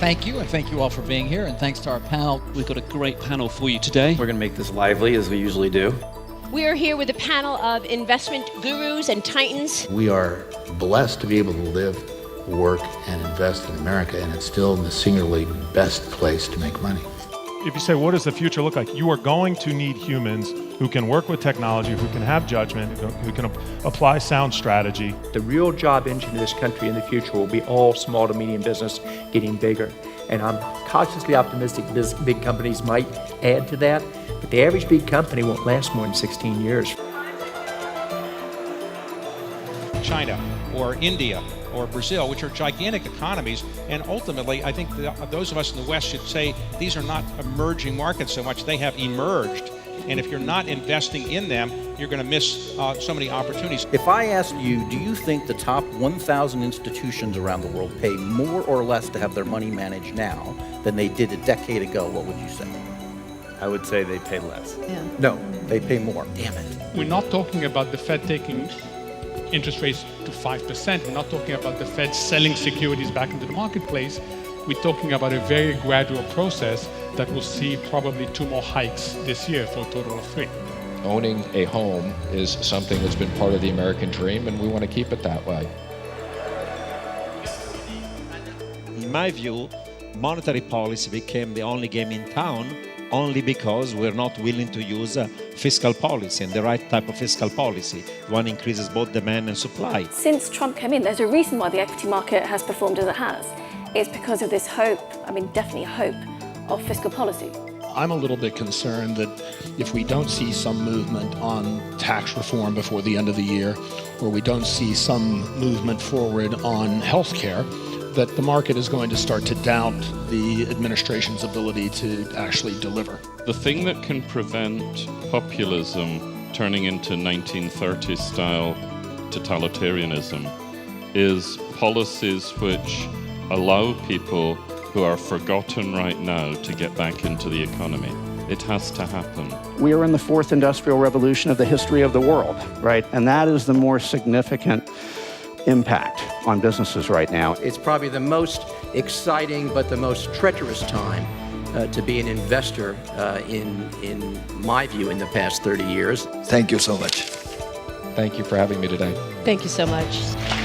Thank you, and thank you all for being here, and thanks to our panel. We've got a great panel for you today. We're going to make this lively, as we usually do. We are here with a panel of investment gurus and titans. We are blessed to be able to live, work, and invest in America, and it's still the singularly best place to make money. If you say, what does the future look like? You are going to need humans who can work with technology, who can have judgment, who can apply sound strategy. The real job engine of this country in the future will be all small to medium business getting bigger. And I'm cautiously optimistic big companies might add to that, but the average big company won't last more than 16 years. China or India or Brazil, which are gigantic economies, and ultimately I think those of us in the West should say these are not emerging markets so much, they have emerged, and if you're not investing in them, you're going to miss so many opportunities. If I asked you, do you think the top 1,000 institutions around the world pay more or less to have their money managed now than they did a decade ago, what would you say? I would say they pay less. Yeah. No, they pay more. Damn it. We're not talking about the Fed taking interest rates to 5%. We're not talking about the Fed selling securities back into the marketplace. We're talking about a very gradual process that will see probably 2 more hikes this year for a total of 3. Owning a home is something that's been part of the American dream, and we want to keep it that way. In my view, monetary policy became the only game in town only because we're not willing to use fiscal policy and the right type of fiscal policy. One increases both demand and supply. Since Trump came in, there's a reason why the equity market has performed as it has. It's because of this hope, definitely hope, of fiscal policy. I'm a little bit concerned that if we don't see some movement on tax reform before the end of the year, or we don't see some movement forward on health care, that the market is going to start to doubt the administration's ability to actually deliver. The thing that can prevent populism turning into 1930s style totalitarianism is policies which allow people who are forgotten right now to get back into the economy. It has to happen. We are in the 4th industrial revolution of the history of the world, right? And that is the more significant impact on businesses right now. It's probably the most exciting but the most treacherous time to be an investor in my view in the past 30 years. Thank you so much. Thank you for having me today. Thank you so much.